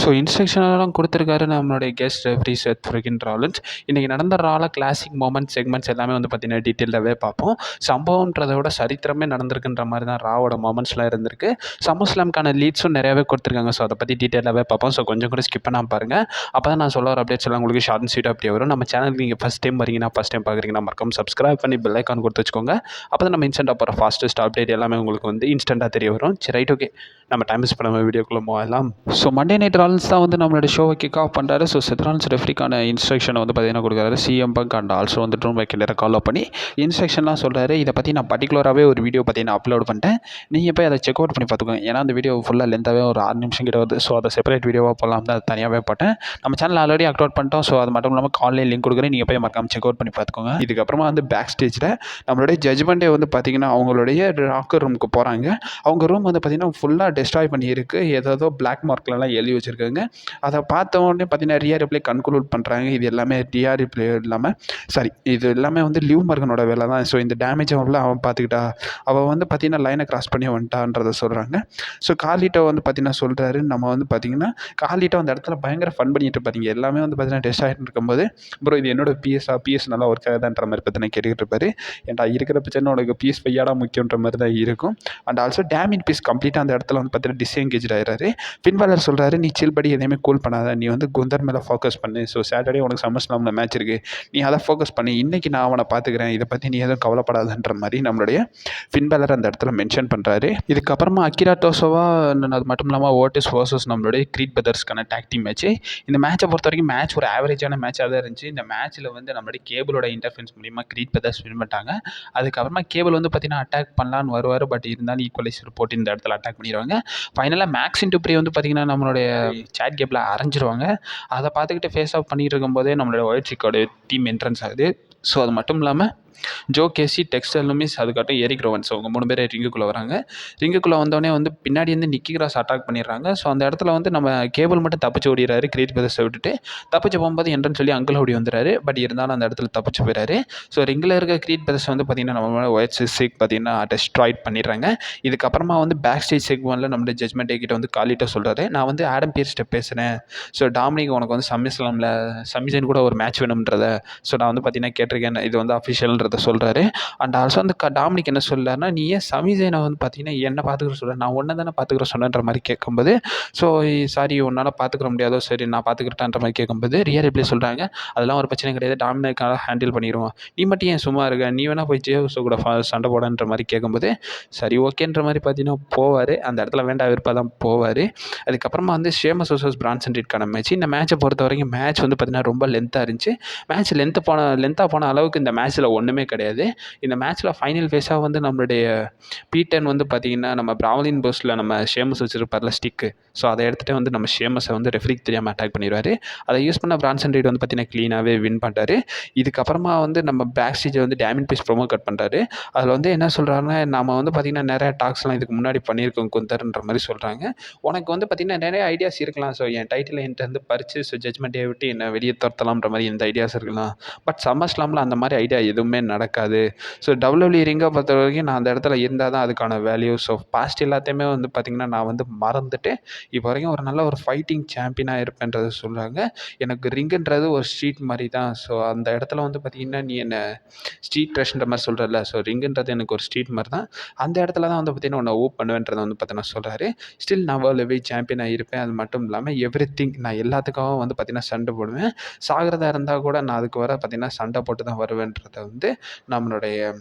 So இன்ஸ்ட்ரக்ஷனெல்லாம் கொடுத்துருக்காரு நம்மளுடைய guest referee செத் ஃப்ரிக்கின் ராலின்ஸ். இன்றைக்கி நடந்த ரால கிளாசிக் மொமெண்ட்ஸ் செக்மெண்ட்ஸ் எல்லாமே வந்து பார்த்தீங்கன்னா டீட்டெயிலாகவே பார்ப்போம். சம்பவம்ன்றதை விட சரித்திரமே நடந்திருக்குன்ற மாதிரி தான் ராவோட மொமெண்ட்ஸ்லாம் இருந்திருக்கு. சம்மர்ஸ்லாம்க்கான லீட்ஸும் நிறையாவே கொடுத்துருக்காங்க. ஸோ அதை பற்றி டீட்டெயிலாகவே பார்ப்போம். ஸோ கொஞ்சம் கூட ஸ்கிப் பண்ணாமல் பாருங்கள். அப்போ தான் நான் சொல்ல வர அப்டேட்ஸ் எல்லாம் உங்களுக்கு ஷார்ட் அண்ட் ஸ்வீட் அப்படியே வரும். நம்ம சேனலுக்கு நீங்கள் ஃபஸ்ட் டைம் வரீங்கன்னா ஃபஸ்ட் டைம் பார்க்குறீங்கன்னா மறக்காம சப்ஸ்கிரைப் பண்ணி பெல் ஐக்கான் கொடுத்து வச்சுக்கோங்க. அப்போ தான் நம்ம இன்ஸ்டன்ட்டாக போகிற ஃபாஸ்ட்டஸ்ட் அப்டேட் எல்லாமே உங்களுக்கு வந்து இன்ஸ்டன்ட்டாக தெரிய வரும். சரி, ரைட், ஓகே, நம்ம டைம் மிஸ் பண்ணாமல் வீடியோக்குள்ளே போகலாம். ஸோ மண்டே நைட் ராலின்ஸ் தான் வந்து நம்மளோட ஷோவை கிக் ஆஃப் பண்ணுறாரு. ஸோ செத் ராலின்ஸ் ரெஃப்ரிக்கான இன்ஸ்ட்ரக்ஷனை வந்து பார்த்தீங்கன்னா கொடுக்குறாரு. சிஎம் பங்க் அண்ட் ஆல்சோ வந்து ட்ரூ மேக்கெல்லரை ஃபாலோ பண்ணி இன்ஸ்ட்ரக்ஷன்லாம் சொல்கிறாரு. இதை பற்றி நான் பர்டிகுலராகவே ஒரு வீடியோ பார்த்தீங்கன்னா அப்லோட் பண்ணிட்டேன். நீங்கள் போய் அதை செக் அவுட் பண்ணி பார்த்துக்கோங்க. ஏன்னா அந்த வீடியோ ஃபுல்லாக லென்த்தாகவே ஒரு 6 நிமிஷம் கிட்ட வருது. ஸோ அதை செப்பரேட் வீடியோவாக போகலாம் தான் தனியாகவே போட்டேன். நம்ம சேனல் ஆல்ரெடி அப்லோட் பண்ணிட்டோம். ஸோ அது மட்டும் இல்லாமல் காலையில் லிங்க் கொடுக்குறேன். நீங்கள் போய் மறக்காம செக் அவுட் பண்ணி பார்த்துக்கோங்க. இதுக்கப்புறமா வந்து பேக் ஸ்டேஜில் நம்மளுடைய ஜட்ஜ்மெண்ட்டே வந்து பார்த்திங்கன்னா அவங்களுடைய லாக்கர் ரூமுக்கு போகிறாங்க. அவங்க ரூம் வந்து பார்த்திங்கன்னா ஃபுல்லாக டெஸ்ட்ராய் பண்ணியிருக்கு. ஏதோ பிளாக் மார்க்லலாம் எழுதி வச்சுருக்காங்க. அதை பார்த்த உடனே பார்த்தீங்கன்னா ரியா ரிப்ளே கன்க்ளூட் பண்ணுறாங்க. இது எல்லாமே ரியா ரிப்ளே இல்லாமல் இது எல்லாமே வந்து லிவ் மார்கனோட வேலை தான். ஸோ இந்த டேமேஜ் அவன் பார்த்துக்கிட்டா அவள் வந்து பார்த்திங்கன்னா லைனை கிராஸ் பண்ணி வந்துட்டான்றதை சொல்கிறாங்க. ஸோ கார்லிட்டோ வந்து பார்த்திங்கன்னா சொல்கிறாரு, நம்ம வந்து பார்த்திங்கன்னா கார்லிட்டோ அந்த இடத்துல பயங்கர ஃபன் பண்ணிட்டு இருப்பாருங்க. எல்லாமே வந்து பார்த்திங்கன்னா டெஸ்ட் ஆகிட்டு இருக்கும்போது ப்ரோ இது என்னோட பிஎஸ் நல்லா ஒர்க் ஆகுதான்ற மாதிரி பார்த்தீங்கன்னா கேட்டுக்கிட்டு இருப்பாரு. ஏன்டா இருக்கிற பிரச்சனை உனக்கு பிஎஸ் பையாடா முக்கியன்ற மாதிரி தான் இருக்கும். அண்ட் ஆல்சோ டேமின் பீஸ் கம்ப்ளீட்டாக அந்த இடத்துல வந்து பார்த்தீங்கன்னா டிஸ்எங்கேஜ் ஆகிறாரு. ஃபின்பாலர் சொல்கிறாரு, நீ சில் படி எதையுமே கூல் பண்ணாத, நீ வந்து குந்தர் மேலே ஃபோக்கஸ் பண்ணு. ஸோ சாட்டர்டே உனக்கு சம்மர்ஸ்லாமில் மேட்ச் இருக்குது, நீ அதை ஃபோக்கஸ் பண்ணி இன்றைக்கி நான் அவனை பார்த்துக்கிறேன், இதை பற்றி நீ எதுவும் கவலைப்படாதன்ற மாதிரி நம்மளுடைய ஃபின்பாலர் அந்த இடத்துல மென்ஷன் பண்ணுறாரு. இதுக்கப்புறமா அக்கிரா டோசோவா அது மட்டும் இல்லாமல் ஓட்டிஸ் வர்சஸ் நம்மளுடைய கிரீட் பிரதர்ஸ்க்கான டாக் டீம் மேட்ச். இந்த மேட்சை பொறுத்த வரைக்கும் மேட்ச் ஒரு ஆவரேஜான மேட்சாக தான் இருந்துச்சு. இந்த மேட்ச்சில் வந்து நம்மளுடைய கேபிளோட இன்டர்ஃபரன்ஸ் மூலிமா கிரீட் பிரதர்ஸ் வின் பண்ணிட்டாங்க. அதுக்கப்புறமா கேபிள் வந்து பார்த்தீங்கன்னா அட்டாக் பண்ணலான்னு வருவார். பட் இருந்தாலும் ஈக்குவலைசர் போட்டு இந்த இடத்துல அட்டாக் பண்ணிடுவாங்க. ஃபைனலாக மேக்ஸின் டுப்ரி வந்து பார்த்திங்கன்னா நம்மளுடைய சேட் கேப்பில் அரைஞ்சிருவாங்க. அதை பார்த்துக்கிட்டு ஃபேஸ் ஆஃப் பண்ணிட்டு இருக்கும்போதே நம்மளோட ஒயிட் சிக்கோட டீம் என்ட்ரன்ஸ் ஆகுது. ஸோ அது மட்டும் இல்லாமல் ஜோ கேசி, டெக்ஸ்டர் லூமிஸ், அதுக்காட்டும் எரிக் ரோவன்ஸ் அவங்க 3 பேர் ரிங்குக்குள்ளே வராங்க. ரிங்குக்குள்ளே வந்தோடனே வந்து பின்னாடி வந்து நிக்கி கிராஸ் அட்டாக் பண்ணிடுறாங்க. ஸோ அந்த இடத்துல வந்து நம்ம கேபிள் மட்டும் தப்பிச்சு ஓடிறாரு. கிரீட் பிரதர்ஸை விட்டுட்டு தப்பிச்சு போகும்போது என்ட்ரன்ஸ் சொல்லி அங்கிள் ஓடி வந்துறாரு. பட் இருந்தாலும் அந்த இடத்துல தப்பிச்சு போயிறாரு. ஸோ ரிங்கில் இருக்க கிரீட் பிரதர்ஸ் வந்து பார்த்திங்கன்னா நம்ம ஒயிட் சிக் பார்த்திங்கன்னா டெஸ்ட்ராய்ட் பண்ணிடுறாங்க. இதுக்கப்புறமா வந்து பேக் ஸ்டேஜ் செக்மெண்ட்டில் நம்மளுடைய ஜட்ஜ்மெண்ட் கிட்ட வந்து காலிட்டோ சொல்கிறாரு, நான் வந்து ஆடம் பியர்ஸ்ட்ட பேசுகிறேன். ஸோ டாமினிக் உனக்கு வந்து சமிசன் கூட ஒரு மேட்ச் வேணும்ன்றதை ஸோ நான் வந்து பார்த்திங்கன்னா கேட்டிருக்கேன், இது வந்து அஃபிஷியல்ன்றதை சொல்கிறாரு. அண்ட் ஆல்சோ அந்த டாமினிக் என்ன சொல்கிறாருன்னா, நீ ஏன் சமிசேனை வந்து பார்த்தீங்கன்னா என்ன பார்த்துக்கிற சொல்ல, நான் ஒன்றை தானே பார்த்துக்கிற சொன்னன்ற மாதிரி கேட்கும்போது, ஸோ சாரி உன்னால் பார்த்துக்கிற முடியாதோ, சரி நான் பார்த்துக்கிட்டேன்ற மாதிரி கேட்கும்போது ரியா ரிப்ளே சொல்கிறாங்க, அதெல்லாம் ஒரு பிரச்சனை கிடையாது, டாமினிக்காக ஹேண்டில் பண்ணிடுவோம், நீ மட்டும் ஏன் சும்மா இருக்க, நீ வேணால் போய் ஜேவுஸோ கூட சண்டை போடன்ற மாதிரி கேட்கும்போது சரி ஓகேன்ற மாதிரி பார்த்தீங்கன்னா போவார். அந்த இடத்துல வேண்டாம் விருப்பம் தான் போவார். அதுக்கப்புறமா வந்து ஷேமஸ் வர்சஸ் பிரான்சன் ரீட்கான மேட்ச். இந்த மேட்சை பொறுத்த வரைக்கும் மேட்ச் வந்து பார்த்திங்கன்னா ரொம்ப லென்த்தாக இருந்துச்சு. மேட்ச் லென்த்தாக போன அளவுக்கு இந்த மேட்ச்சில் ஒன்றுமே கிடையாது. இந்த மேட்ச்சில் ஃபைனல் ஃபேஸாக வந்து நம்மளுடைய பீட்டன் வந்து பார்த்திங்கன்னா நம்ம பிராவலின் போஸ்ட்டில் நம்ம ஷேமஸ் வச்சுருப்பார்ல ஸ்டிக்கு, ஸோ அதை எடுத்துகிட்டு வந்து நம்ம ஷேமஸை வந்து ரெஃப்ரிக்கு தெரியாமல் அட்டாக் பண்ணிடுவார். அதை யூஸ் பண்ண பிரான்சன் ரீட் வந்து பார்த்திங்கன்னா க்ளீனாகவே வின் பண்ணுறாரு. இதுக்கப்புறமா வந்து நம்ம பேக் ஸ்டேஜை வந்து டேமின் பீஸ் ப்ரோமோ கட் பண்ணுறாரு. அதில் வந்து என்ன சொல்கிறாருன்னா, நம்ம வந்து பார்த்திங்கன்னா நிறையா டாக்ஸ்லாம் இதுக்கு முன்னாடி பண்ணியிருக்கோம் குந்தர்ன்ற மாதிரி சொல்கிறாங்க. உனக்கு வந்து பார்த்திங்கன்னா நிறைய ஐடியாஸ் இருக்கலாம். ஸோ என் டைட்டில் என்கிட்ட வந்து பறித்து ஸோ ஜட்ஜ்மெண்ட்டே விட்டு என்னை வெளியே துரத்தலாம்ன்ற மாதிரி எந்த ஐடியாஸ் இருக்கலாம். பட் சம்மர்ஸ்லாமில் அந்த மாதிரி ஐடியா எதுவுமே நடக்காது. ஸோ WWE ரிங்கை பொறுத்த வரைக்கும் நான் அந்த இடத்துல இருந்தால் தான் அதுக்கான வேல்யூ. ஸோ பாஸ்ட் எல்லாத்தையுமே வந்து பார்த்திங்கன்னா நான் வந்து மறந்துட்டு இப்போ வரைக்கும் ஒரு நல்ல ஒரு ஃபைட்டிங் சாம்பியனாக இருப்பேன்றதை சொல்கிறாங்க. எனக்கு ரிங்குன்றது ஒரு ஸ்ட்ரீட் மாதிரி தான். ஸோ அந்த இடத்துல வந்து பார்த்திங்கன்னா நீ என்ன ஸ்ட்ரீட் ட்ரெஷ்ன்ற மாதிரி சொல்கிறல, ஸோ ரிங்குன்றது எனக்கு ஒரு ஸ்ட்ரீட் மாதிரி தான். அந்த இடத்துல தான் வந்து பார்த்திங்கன்னா உன்னை ஓப் பண்ணுவேன்றதை வந்து பார்த்தீங்கன்னா சொல்கிறாரு. ஸ்டில் நான் வேர்ல்டு ஹெவிவெயிட் சாம்பியனாக இருப்பேன். அது மட்டும் இல்லாமல் எவ்ரிதிங் நான் எல்லாத்துக்காகவும் வந்து பார்த்திங்கன்னா சண்டை போடுவேன். சாகிறதா இருந்தால் கூட நான் அதுக்கு வர பார்த்திங்கன்னா சண்டை போட்டு தான் வருவேன்றதை வந்து நம்மளுடைய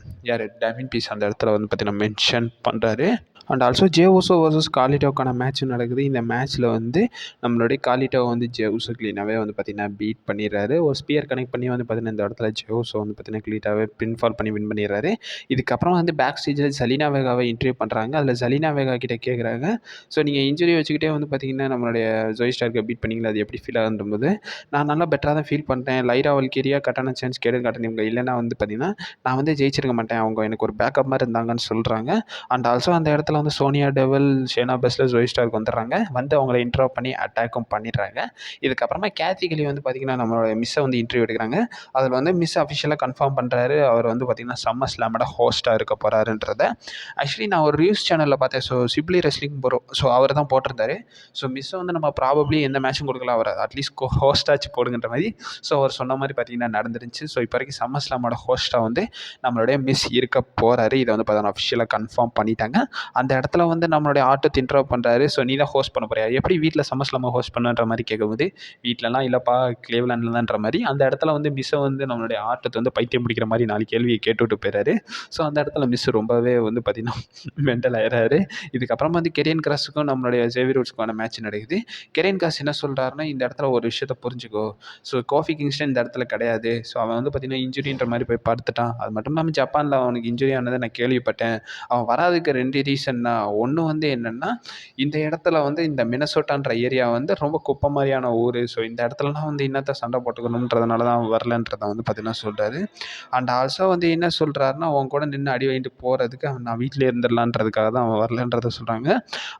டேமின் பீஸ் அந்த இடத்துல வந்து பார்த்திங்கன்னா மென்ஷன் பண்ணுறாரு. And also Jey Uso versus காலிட்டோக்கான மேட்ச் நடக்குது. இந்த மேட்ச்சில் வந்து நம்மளுடைய காலிட்டோ வந்து ஜே ஊசோ க்ளீனாகவே வந்து பார்த்திங்கன்னா பீட் பண்ணிடுறாரு. ஒரு ஸ்பியர் கனெக்ட் பண்ணி வந்து பார்த்திங்கன்னா இந்த இடத்துல ஜே ஊசோ வந்து பார்த்திங்கன்னா க்ளீனாகவே பின்ஃபால் பண்ணி வின் பண்ணிடுறாரு. இதுக்கப்புறம் வந்து பேக் ஸ்டேஜில் ஜலீனா வேகாவை இன்டர்வியூ பண்ணுறாங்க. அதில் ஜலீனா வேகா கிட்டே கேட்குறாங்க, ஸோ நீங்கள் இன்ஜுரி வச்சுக்கிட்டே வந்து பார்த்திங்கன்னா நம்மளுடைய ஜோய் ஸ்டார்க்கை பீட் பண்ணிங்களா, அது எப்படி ஃபீல் ஆகும்போது நான் நல்லா பெட்டராக தான் ஃபீல் பண்ணுறேன். லைரா வல்கேரியா கட்டான சான்ஸ் காட்டுங்க, இவங்க இல்லைன்னா வந்து பார்த்திங்கன்னா நான் வந்து ஜெயிச்சிருக்க மாட்டேன், அவங்க எனக்கு ஒரு பேக்கப் மாதிரி இருந்தாங்கன்னு சொல்கிறாங்க. அண்ட் ஆல்சோ அந்த இடத்துல இடத்துல வந்து Sonia Deville, Shayna Baszler, Joy Stark வந்துடுறாங்க. வந்து அவங்கள இன்ட்ரோ பண்ணி அட்டாக்கும் பண்ணிடுறாங்க. இதுக்கப்புறமா கேத்தி வந்து பார்த்திங்கன்னா நம்மளோட மிஸ்ஸை வந்து இன்டர்வியூ எடுக்கிறாங்க. அதில் வந்து மிஸ் அஃபிஷியலாக கன்ஃபார்ம் பண்ணுறாரு. அவர் வந்து பார்த்திங்கன்னா சம்மர் ஸ்லாமோட ஹோஸ்ட்டாக இருக்க போகிறாருன்றத. ஆக்சுவலி நான் ஒரு நியூஸ் சேனலில் பார்த்தேன். ஸோ சிப்லி ரெஸ்லிங் ப்ரோ, ஸோ அவர் தான் போட்டிருந்தாரு. ஸோ மிஸ்ஸை வந்து நம்ம ப்ராபப்ளி எந்த மேட்சும் கொடுக்கல, அவர் அட்லீஸ்ட் ஹோஸ்ட்டாச்சு போடுங்கன்ற மாதிரி. ஸோ அவர் சொன்ன மாதிரி பார்த்திங்கன்னா நடந்துருந்துச்சு. ஸோ இப்போ வரைக்கும் சம்மர் ஸ்லாமோட ஹோஸ்ட்டாக வந்து நம்மளுடைய மிஸ் இருக்க போகிறாரு. இதை வந்து பார்த்தா அஃபிஷியலாக கன்ஃபார்ம் பண்ணிட்டாங்க. அந்த இடத்துல வந்து நம்மளுடைய ஆட்டத்தை இன்ட்ரோ பண்ணுறாரு. ஸோ நீ தான் ஹோஸ்ட் பண்ண போறியா, எப்படி வீட்டில் சம்மர் ஸ்லாமை ஹோஸ்ட் பண்ணுன்ற மாதிரி கேட்கும்போது, வீட்டிலலாம் இல்லைப்பா கிளீவ்லாண்டில் தான்ற மாதிரி அந்த இடத்துல வந்து மிஸ்ஸை வந்து நம்மளுடைய ஆட்டத்தை வந்து பைத்தியம் பிடிக்கிற மாதிரி 4 கேள்வியை கேட்டுவிட்டு போயிறாரு. ஸோ அந்த இடத்துல மிஸ் ரொம்பவே வந்து பார்த்திங்கன்னா மென்டல் ஆயிடுறாரு. இதுக்கப்புறமா வந்து கெரியன் கிராஸுக்கும் நம்மளுடைய ஜேவியர் வுட்ஸ்க்கான மேட்ச் நடக்குது. கெரியன் கிராஸ் என்ன சொல்கிறாருன்னா, இந்த இடத்துல ஒரு விஷயத்தை புரிஞ்சுக்கோ. ஸோ கோஃபி கிங்ஸ்டன் இந்த இடத்துல கிடையாது. ஸோ அவன் வந்து பார்த்திங்கன்னா இன்ஜுரின்ற மாதிரி போய் படுத்துட்டான். அது மட்டும் இல்லாமல் ஜப்பானில் அவனுக்கு இன்ஜுரி ஆனதை நான் கேள்விப்பட்டேன். அவன் வராதுக்கு 2 ரீசன்னா, ஒன்று வந்து என்னென்னா, இந்த இடத்துல வந்து இந்த மினசோட்டான்ற ஏரியா வந்து ரொம்ப குப்பை மாதிரியான ஊர். ஸோ இந்த இடத்துலலாம் வந்து இன்னத்த சண்டை போட்டுக்கணுன்றதுனால தான் அவன் வரலன்றதை வந்து பார்த்திங்கன்னா சொல்கிறாரு. அண்ட் ஆல்சோ வந்து என்ன சொல்கிறாருன்னா, அவன் கூட நின்று அடி வாங்கிட்டு போகிறதுக்கு நான் வீட்டிலே இருந்துடலான்றதுக்காக தான் அவன் வரலன்றதை சொல்கிறாங்க.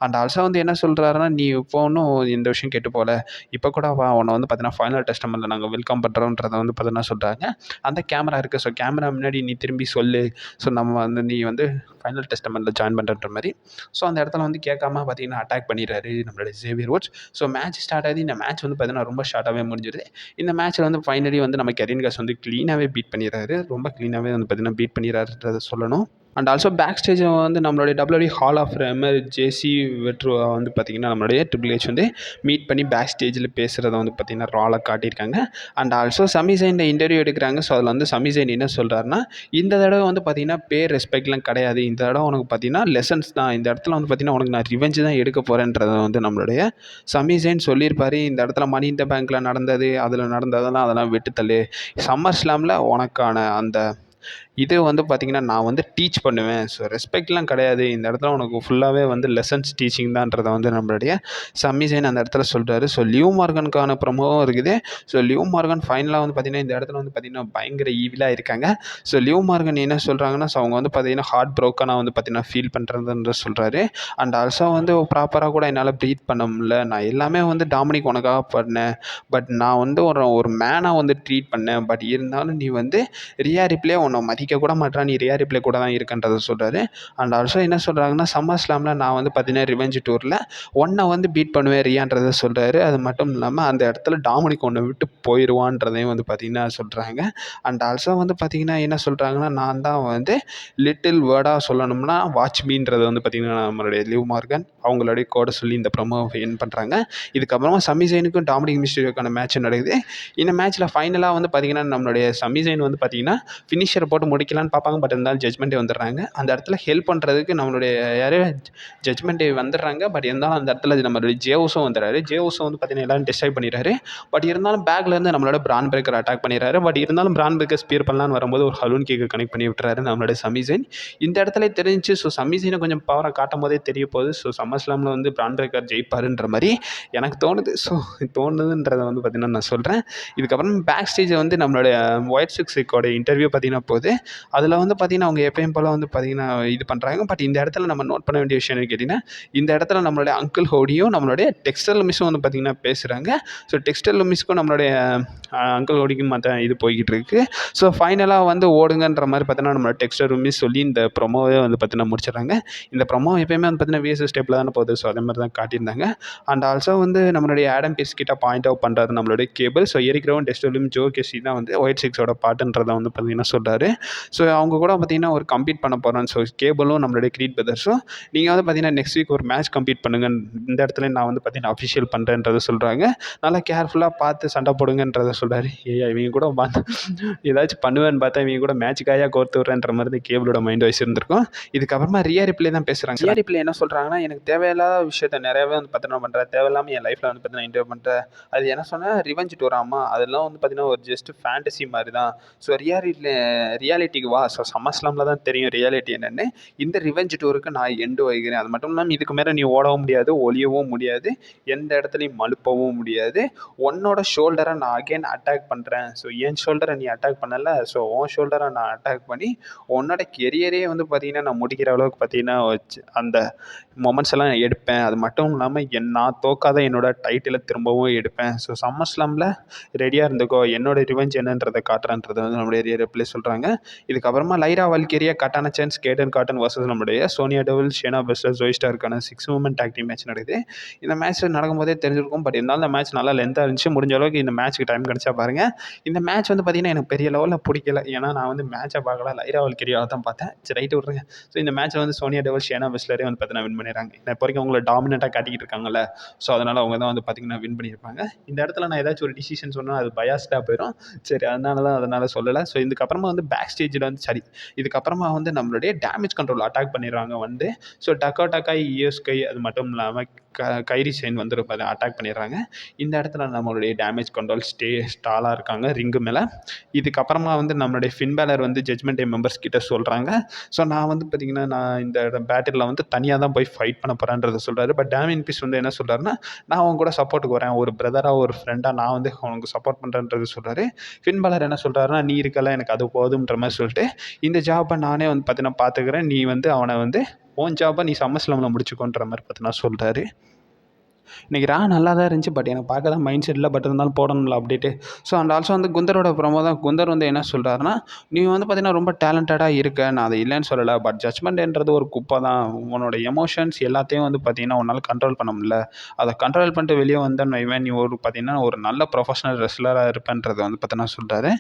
அண்ட் ஆல்சோ வந்து என்ன சொல்கிறாருன்னா, நீ இப்போ ஒன்றும் இந்த விஷயம் கெட்டு போகல, இப்போ கூட அவனை வந்து பார்த்தீங்கன்னா ஃபைனல் டெஸ்டமெண்ட்டில் நாங்கள் வெல்கம் பண்ணுறோன்றதை வந்து பார்த்தீங்கன்னா சொல்கிறாங்க. அந்த கேமரா இருக்குது. ஸோ கேமரா முன்னாடி நீ திரும்பி சொல்லு. ஸோ நம்ம வந்து நீ வந்து ஃபைனல் டெஸ்டமெண்ட்டில் ஜாயின் பண்ணுறன்ற மாதிரி. ஸோ அந்த இடத்துல வந்து கேட்காம பார்த்தீங்கன்னா அட்டாக் பண்ணிடுறாரு நம்மளுடைய Xavier Woods. So match start ஆகுது. இந்த மேட்ச் வந்து பார்த்தீங்கன்னா ரொம்ப ஷார்ட்டாகவே முடிஞ்சிருது. இந்த மேட்ச்சில் வந்து ஃபைனலி வந்து நம்ம கெரியன் கிராஸ் வந்து க்ளீனாகவே பீட் பண்ணிடுறாரு. ரொம்ப க்ளீனாகவே வந்து பார்த்தீங்கன்னா பீட் பண்ணிடுறாருன்றதை சொல்லணும். அண்ட் ஆல்சோ பேக் ஸ்டேஜ் வந்து நம்மளுடைய WWE ஹால் ஆஃப் ஃபேமர் ஜேசி வெட்ருவா வந்து பார்த்திங்கன்னா நம்மளுடைய ட்ரிபிள் ஹெச் வந்து மீட் பண்ணி பேக் ஸ்டேஜில் பேசுகிறத வந்து பார்த்திங்கன்னா ராலாக காட்டியிருக்காங்க. அண்ட் ஆல்சோ சமிசைனில் இன்டர்வியூ எடுக்கிறாங்க. ஸோ அதில் வந்து சமிசைன் என்ன சொல்கிறாருன்னா, இந்த தடவை வந்து பார்த்திங்கன்னா பேர் ரெஸ்பெக்ட்லாம் கிடையாது. இந்த தடவை உனக்கு பார்த்திங்கன்னா லெசன்ஸ் தான். இந்த இடத்துல வந்து பார்த்திங்கன்னா உனக்கு நான் ரிவெஞ்சு தான் எடுக்க போகிறேன்றதை வந்து நம்மளுடைய சமிசைன் சொல்லியிருப்பார். இந்த இடத்துல மணி இந்த பேங்க்கில் நடந்தது, அதில் நடந்ததெல்லாம் அதெல்லாம் விட்டுத்தள்ளு. சம்மர் ஸ்லாமில் உனக்கான அந்த இது வந்து பார்த்திங்கன்னா நான் வந்து டீச் பண்ணுவேன். ஸோ ரெஸ்பெக்ட்லாம் கிடையாது. இந்த இடத்துல உனக்கு ஃபுல்லாகவே வந்து லெசன்ஸ் டீச்சிங் தான்றதை வந்து நம்மளுடைய சமிசைன் அந்த இடத்துல சொல்கிறாரு. ஸோ லிவ் மார்கனுக்கான ப்ரொமோவும் இருக்குது. ஸோ லிவ் மார்கன் ஃபைனலாக வந்து பார்த்திங்கன்னா இந்த இடத்துல வந்து பார்த்திங்கன்னா பயங்கர ஈவிலாக இருக்காங்க. ஸோ லிவ் மார்கன் என்ன சொல்கிறாங்கன்னா, ஸோ அவங்க வந்து பார்த்திங்கன்னா ஹார்ட் ப்ரோக்கனாக வந்து பார்த்திங்கன்னா ஃபீல் பண்ணுறதுன்ற சொல்கிறாரு. அண்ட் ஆல்சோ வந்து ப்ராப்பராக கூட என்னால் ப்ரீத் பண்ண முடியல. நான் எல்லாமே வந்து டாமினிக் உனக்காக பண்ணேன். பட் நான் வந்து ஒரு மேனாக வந்து ட்ரீட் பண்ணேன். பட் இருந்தாலும் நீ வந்து ரியா ரிப்ளே உன்னை மதிக்க கூட மாட்டான். நீ ரியா ரிப்ளே கூட தான் இருக்கன்றதை சொல்கிறாரு. அண்ட் ஆல்சோ என்ன சொல்கிறாங்கன்னா, சம்மர் ஸ்லாமில் நான் வந்து பார்த்திங்கன்னா ரிவெஞ்ச் டூரில் ஒன்றை வந்து பீட் பண்ணுவேன் ரியான்றதை சொல்கிறாரு. அது மட்டும் இல்லாமல் அந்த இடத்துல டாமினிக் ஒன்றை விட்டு போயிடுவான்றதையும் வந்து பார்த்திங்கன்னா சொல்கிறாங்க. அண்ட் ஆல்சோ வந்து பார்த்திங்கன்னா என்ன சொல்கிறாங்கன்னா, நான் தான் வந்து லிட்டில் வேர்டாக சொல்லணும்னா வாட்ச் மீன்றதை வந்து பார்த்திங்கன்னா நம்மளுடைய லிவ் மார்கன் அவங்களுடைய கோடை சொல்லி இந்த ப்ரொமோ வின் பண்ணுறாங்க. இதுக்கப்புறமா சமிசைனுக்கும் டாமினிக் மிஸ்டீரியோக்கான மேட்ச் நடக்குது. இந்த மேட்ச்சில் ஃபைனலாக வந்து பார்த்திங்கன்னா நம்மளுடைய சமிசைன் வந்து பார்த்திங்கன்னா ஃபினிஷரை போட்டு முடிக்கலான்னு பார்ப்பாங்க. பட் இருந்தாலும் ஜட்மெண்ட்டே வந்துடுறாங்க. அந்த இடத்துல ஹெல்ப் பண்ணுறதுக்கு நம்மளுடைய யார் ஜட்மெண்ட்டே வந்துடுறாங்க. பட் இருந்தாலும் அந்த இடத்துல நம்மளுடைய ஜேவுஸும் வந்துடுறாரு. ஜேவுஸும் வந்து பார்த்திங்கன்னா எல்லாரும் டிஸ்ட்ராய் பண்ணிடுறாரு. பட் இருந்தாலும் பேக்லேருந்து நம்மளோட பிரான் பிரேக்கர் அட்டாக் பண்ணிடுறாரு. பட் இருந்தாலும் பிரான் பிரேக்கர் ஸ்பியர் பண்ணலான்னு வரும்போது ஒரு ஹலூன் கேக்கு கனெக்ட் பண்ணி விட்டுறாரு நம்மளுடைய சமிசைன். இந்த இடத்துல தெரிஞ்சு ஸோ சமிசைனை கொஞ்சம் பவரை காட்டும் போதே தெரிய போகுது. ஸோ சம்மர் ஸ்லாமில் வந்து பிரான் பிரேக்கர் ஜெயிப்பாருன்ற மாதிரி எனக்கு தோணுது. ஸோ தோணுதுன்றதை வந்து பார்த்திங்கன்னா நான் சொல்கிறேன். இதுக்கப்புறம் பேக் ஸ்டேஜை வந்து நம்மளுடைய ஒயிட் சிக்ஸோட இன்டர்வியூ பார்த்திங்கன்னா போகுது. அதில் வந்து பார்த்திங்கன்னா அவங்க எப்பயும் போல் வந்து பார்த்திங்கன்னா இது பண்ணுறாங்க. பட் இந்த இடத்துல நம்ம நோட் பண்ண வேண்டிய விஷயம் என்னன்னு கேட்டிங்கன்னா, இந்த இடத்துல நம்மளுடைய அங்கிள் ஹோடியும் நம்மளுடைய டெக்ஸ்டர் மிஸ்ஸும் வந்து பார்த்திங்கன்னா பேசுகிறாங்க. ஸோ டெக்ஸ்டர் மிஸ்க்கும் நம்மளுடைய அங்கிள் ஹோடிக்கும் மற்ற இது போய்கிட்டு இருக்குது. ஸோ ஃபைனலாக வந்து ஓடுங்கன்ற மாதிரி பார்த்தீங்கன்னா நம்மளோட டெக்ஸ்டர் மிஸ் சொல்லி இந்த ப்ரொமோவே வந்து பார்த்திங்கன்னா முடிச்சிடுறாங்க. இந்த ப்ரொமோ எப்பயுமே வந்து பார்த்திங்கன்னா விஎஸ்எஸ் ஸ்டெப்பில் தானே போகுது. ஸோ அதே மாதிரி தான் காட்டியிருந்தாங்க. அண்ட் ஆல்சோ வந்து நம்மளுடைய ஆடம் பீஸ் கிட்ட பாயிண்ட் அவுட் பண்ணுறாரு நம்மளுடைய கேபிள். ஸோ எரிக்ரவும் டெஸ்டலும் ஜோ கெசி தான் வந்து ஒயிட் சிக்ஸோட பாட்டுன்றதை வந்து பார்த்திங்கன்னா சொல்கிறாரு. ஸோ அவங்க கூட பார்த்திங்கன்னா ஒரு கம்ப்ளீட் பண்ண போகிறோம். ஸோ கேபிளும் நம்மளுடைய கிரீட் பிரதர்ஸும் நீங்கள் வந்து பார்த்திங்கன்னா நெக்ஸ்ட் வீக் ஒரு மேட்ச் கம்ப்ளீட் பண்ணுங்கள், இந்த இடத்துல நான் வந்து பார்த்திங்கன்னா அஃபிஷியல் பண்ணுறேன்றதை சொல்கிறாங்க. நல்லா கேர்ஃபுல்லாக பார்த்து சண்டை போடுங்கன்றதை சொல்கிறாரு. இவங்க கூட ஏதாச்சும் பண்ணுவேன்னு பார்த்தா இவங்க கூட மேட்சுக்காக கோர்த்து விட்றேன்ற மாதிரி தான் கேபிளோட மைண்ட் வாய்ஸ் இருந்திருக்கும். இதுக்கப்புறமா ரியா ரிப்ளே தான் பேசுகிறாங்க. ரியா ரிப்ளே என்ன சொல்கிறாங்கன்னா, எனக்கு தேவையில்லாத விஷயத்த நிறையவே வந்து பார்த்திங்கன்னா பண்ணுறேன், தேவையில்லாமல் என் லைஃப்பில் வந்து பார்த்திங்கன்னா என்ஜாய் பண்ணுறேன். அது என்ன சொன்னால் ரிவெஞ்ச் டூராமா, அதெல்லாம் வந்து பார்த்திங்கன்னா ஒரு ஜஸ்ட் ஃபேண்டசி மாதிரி தான். ஸோ ரியா ரியாலிட்டிக்கு வா. ஸோ சம்மர்ஸ்லாமில் தான் தெரியும் ரியாலிட்டி என்னென்னு. இந்த ரிவெஞ்ச் டூருக்கு நான் எண்டு வைக்கிறேன். அது மட்டும் இல்லாமல் இதுக்கு மேலே நீ ஓடவும் முடியாது, ஒளியவும் முடியாது, எந்த இடத்துலையும் மழுப்பவும் முடியாது. உன்னோட ஷோல்டரை நான் அகைன் அட்டாக் பண்ணுறேன். ஸோ என் ஷோல்டரை நீ அட்டாக் பண்ணலை, ஸோ உன் ஷோல்டரை நான் அட்டாக் பண்ணி உன்னோட கெரியரே வந்து பார்த்திங்கன்னா நான் முடிக்கிற அளவுக்கு பார்த்திங்கன்னா வச்சு அந்த மொமெண்ட்ஸ் எல்லாம் எடுப்பேன். அது மட்டும் இல்லாமல் நான் தோக்காத என்னோட டைட்டிலை திரும்பவும் எடுப்பேன். ஸோ சம்மர்ஸ்லாமில் ரெடியாக இருந்துக்கோ, என்னோட ரிவெஞ்ச் என்னன்றதை காட்டுறேன்றது வந்து நம்முடைய ரிப்ளே சொல்கிறாங்க. இதுக்கப்புறமா லைரா வால்கேரியா கட்டான சான்ஸ் கேடன் காட்டன் வர்சஸ் நம்முடைய Sonya Deville Shayna Baszler Zoey ஸ்டாருக்கான 6 உமன் டாக் டீம் மேட்ச் நடக்குது. இந்த மேட்ச் நடக்கும்போதே தெரிஞ்சிருக்கும். பட் இருந்தாலும் இந்த மேட்ச் நல்லா லென்த்தாக இருந்துச்சு. முடிஞ்ச அளவுக்கு இந்த மேட்ச்சுக்கு டைம் கிடச்சா பாருங்கள். இந்த மேட்ச் வந்து பார்த்திங்கன்னா எனக்கு பெரிய லெவலில் பிடிக்கல. ஏன்னா நான் வந்து மேட்சை பார்க்கல, லைரா வால்கேரியாவை தான் பார்த்தேன். சரி ரைட்டு விட்ருங்க. ஸோ இந்த மேட்ச்சில் வந்து சோனியா டெவில் ஷேனா பெஸ்லரே வந்து பார்த்தீங்கன்னா வின் பண்ணிடுறாங்க. இப்போ வரைக்கும் அவங்கள டாமினேட்டாக காட்டிக்கிட்டு இருக்காங்கல்ல, ஸோ அதனால் அவங்க தான் வந்து பார்த்திங்கன்னா வின் பண்ணியிருப்பாங்க. இந்த இடத்துல நான் ஏதாச்சும் ஒரு டிசிஷன் சொன்னால் அது பயாஸ்டாக போயிடும். சரி அதனால் சொல்லலை. ஸோ இதுக்கப்புறமா வந்து பேக் ஸ்டேஜில் வந்து இதுக்கப்புறமா வந்து நம்மளுடைய டேமேஜ் கண்ட்ரோல் அட்டாக் பண்ணிடுறாங்க வந்து. ஸோ டக்காய் இஎஸ்கை அது மட்டும் இல்லாமல் கைரி செயின் வந்து அட்டாக் பண்ணிடுறாங்க. இந்த இடத்துல நம்மளுடைய டேமேஜ் கண்ட்ரோல் ஸ்டாலாக இருக்காங்க ரிங்கு மேலே. இதுக்கப்புறமா வந்து நம்மளுடைய ஃபின் பேலர் வந்து ஜட்மெண்ட் டே மெம்பர்ஸ் கிட்ட சொல்கிறாங்க. ஸோ நான் வந்து பார்த்திங்கன்னா நான் இந்த பேட்டிலில் வந்து தனியாக தான் போய் ஃபைட் பண்ண போகிறேன்றதை சொல்கிறாரு. பட் டேமியன் பீஸ் வந்து என்ன சொல்கிறாருன்னா, நான் அவங்க கூட சப்போர்ட்டுக்கு வரேன், ஒரு பிரதராக ஒரு ஃப்ரெண்டாக நான் வந்து அவனுக்கு சப்போர்ட் பண்ணுறேன்றது சொல்கிறாரு. ஃபின் பேலர் என்ன சொல்கிறாருன்னா, நீ இருக்கல எனக்கு அது போதுன்ற மாதிரி சொல்லிட்டு, இந்த ஜாப்பை நானே வந்து பார்த்தீங்கன்னா பார்த்துக்கிறேன், நீ வந்து அவனை வந்து உன் ஜாப்பை நீ சம்மர்ஸ்லாமில் முடிச்சுக்கோன்ற மாதிரி பார்த்தீங்கன்னா சொல்கிறாரு. இன்றைக்கி நல்லா தான் இருந்துச்சு. பட் எனக்கு பார்க்க தான் மைண்ட் செட் இல்லை. பட் இருந்தாலும் போடணும்ல அப்டேட்டு. ஸோ அண்ட் ஆல்சோ வந்து குந்தரோட ப்ரோமோ தான். குந்தர் வந்து என்ன சொல்கிறாருன்னா, நீ வந்து பார்த்தீங்கன்னா ரொம்ப டேலண்டடாக இருக்க, நான் அதை இல்லைன்னு சொல்லலை. பட் ஜட்மெண்ட்ன்றது ஒரு குப்பை தான். உன்னோட எமோஷன்ஸ் எல்லாத்தையும் வந்து பார்த்தீங்கன்னா உன்னால் கண்ட்ரோல் பண்ண முடியல. அதை கண்ட்ரோல் பண்ணிட்டு வெளியே வந்தேன்னு வைவேன், நீ ஒரு பார்த்தீங்கன்னா ஒரு நல்ல ப்ரொஃபஷனல் ரெஸ்லராக இருப்பேன்றதை வந்து பார்த்தீங்கன்னா சொல்கிறாரு.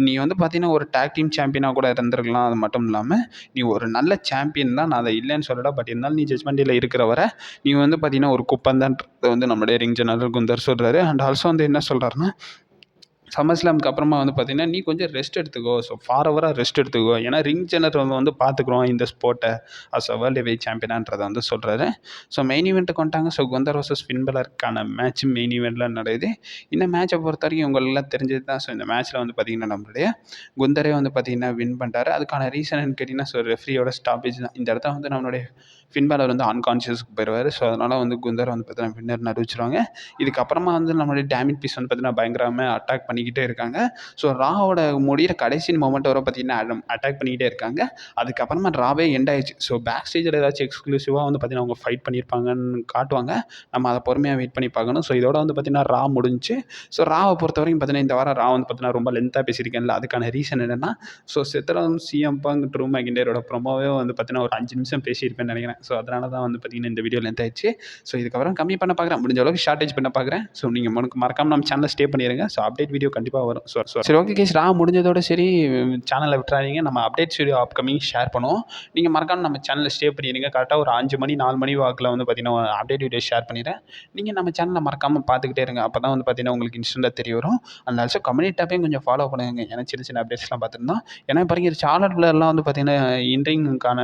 நீ வந்து பார்த்தீங்கன்னா ஒரு டேக் டீம் சாம்பியனாக கூட இருந்திருக்கலாம். அது மட்டும் இல்லாமல் நீ ஒரு நல்ல சாம்பியன் தான், நான் அதை இல்லைன்னு சொல்லலை. பட் இருந்தாலும் நீ ஜட்மெண்ட்டில் இருக்கிற வரை நீ வந்து பார்த்தீங்கன்னா ஒரு குப்பைன்றது வந்து நம்மளுடைய ரிங் ஜெனரல் குந்தர் சொல்கிறாரு. அண்ட் ஆல்சோ வந்து என்ன சொல்கிறாருன்னா, சம்மர்ஸ்லாமுக்கு அப்புறமா வந்து பார்த்திங்கன்னா நீ கொஞ்சம் ரெஸ்ட் எடுத்துக்கோ. ஸோ ஃபார்எவராக ரெஸ்ட் எடுத்துக்கோ. ஏன்னா ரிங் ஜெனரல் வந்து பார்த்துக்குறோம் இந்த ஸ்போர்ட்டை அஸ் அ வேர்ல்டு வெயிட் சாம்பியனான்றதை வந்து சொல்கிறாரு. ஸோ மெயின் ஈவெண்ட்டுக்கு வந்துட்டாங்க. ஸோ குந்தர் வர்சஸ் ஃபின் பேலருக்கான மேட்ச் மெயின் ஈவெண்ட்டில் நடக்குது. இந்த மேட்சை பொறுத்த வரைக்கும் உங்களெல்லாம் தெரிஞ்சது தான். ஸோ இந்த மேட்ச்சில் வந்து பார்த்திங்கன்னா நம்மளுடைய குந்தரே வந்து பார்த்திங்கன்னா வின் பண்ணிட்டாரு. அதுக்கான ரீசன் கேட்டிங்கன்னா, ஸோ ரெஃப்ரியோட ஸ்டாப்பேஜ் தான். இந்த இடத்த வந்து நம்மளுடைய ஃபின் பேலர் வந்து அன்கான்ஷியஸ்க்கு போயிடுவார். ஸோ அதனால் வந்து குந்தர் வந்து பார்த்தீங்கன்னா வின்னர்னு அறிவிச்சிருவாங்க. இதுக்கப்புறமா வந்து நம்மளுடைய டேமிட் பீஸ் வந்து பார்த்தீங்கன்னா பயங்கரமாக அட்டாக் பண்ணிக்கிட்டே இருக்காங்க. ஸோ ராவோட முடிகிற கடைசி மொமெண்ட் வரை பார்த்தீங்கன்னா அட்டாக் பண்ணிக்கிட்டே இருக்காங்க. அதுக்கப்புறமா ராவே எண்ட் ஆயிடுச்சு. ஸோ பேக் ஸ்டேஜில் ஏதாச்சும் எக்ஸ்க்ளூசிவாக வந்து பார்த்தீங்கன்னா அவங்க ஃபைட் பண்ணியிருப்பாங்கன்னு காட்டுவாங்க. நம்ம அதை பொறுமையாக வெயிட் பண்ணி பார்க்கணும். ஸோ இதோட வந்து பார்த்தீங்கன்னா ரா முடிஞ்சுச்சு. ஸோ ராவை பொறுத்த வரைக்கும் பார்த்தீங்கன்னா இந்த வாரம் ரா வந்து பார்த்தீங்கன்னா ரொம்ப லென்த்தாக பேசியிருக்கேன்ல, அதுக்கான ரீசன் என்னென்னா, ஸோ செத்ரோன் சிஎம் பங்க் ட்ரூ மெக்கிண்டரோட ப்ரொமோவே வந்து பார்த்தீங்கன்னா ஒரு 5 நிமிஷம் பேசியிருப்பேன்னு நினைக்கிறேன். ஸோ அதனால தான் வந்து பார்த்திங்கன்னா இந்த வீடியோ லென்த் ஆயிடுச்சு. ஸோ இதுக்கப்புறம் கம்மி பண்ண பார்க்குறேன், முடிஞ்ச அளவுக்கு ஷார்ட்டேஜ் பண்ண பார்க்குறேன். ஸோ நீங்கள் மறக்காமல் நம்ம சேனலில் ஸ்டே பண்ணிடுங்க. ஸோ அப்டேட் வீடியோ கண்டிப்பாக வரும். சரி ஓகே கேஸ், முடிஞ்சதோட சரி சேனலில் விட்டுறாதீங்க. நம்ம அப்டேட்ஸ் வீடியோ அப்கமிங் ஷேர் பண்ணுவோம். நீங்கள் மறக்காமல் நம்ம சேனலில் ஸ்டே பண்ணிடுங்க. கரெக்டாக ஒரு 5 மணி 4 மணி வாக்கில் வந்து பார்த்திங்கன்னா அப்டேட் வீடியோ ஷேர் பண்ணிடுறேன். நீங்கள் நம்ம சேனலில் மறக்காமல் பார்த்துக்கிட்டே இருங்க. அப்போ தான் வந்து பார்த்திங்கன்னா உங்களுக்கு இன்ஸ்டன்ட்டாக தெரிய வரும். அண்ட் ஆல்சோ கம்யூனிட்டி டாப்பையும் கொஞ்சம் ஃபாலோ பண்ணுங்க. ஏன்னா சின்ன சின்ன அப்டேட்ஸ்லாம் பார்த்துருந்தோம். ஏன்னா இப்போ பாருங்க சார்லட்லாம் வந்து பார்த்திங்கன்னா இன்ட்ரிங்கான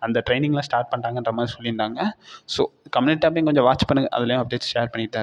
அந்த ட்ரைனிங்லாம் ஸ்டார்ட் பண்ணிட்டாங்கன்ற மாதிரி சொல்லியிருந்தாங்க. ஸோ கம்யூனிட்டி டாப்பையும் கொஞ்சம் வாட்ச் பண்ணுங்கள். அதுலேயும் அப்டேட்ஸ் ஷேர் பண்ணிட்டு தான் இருக்கேன்.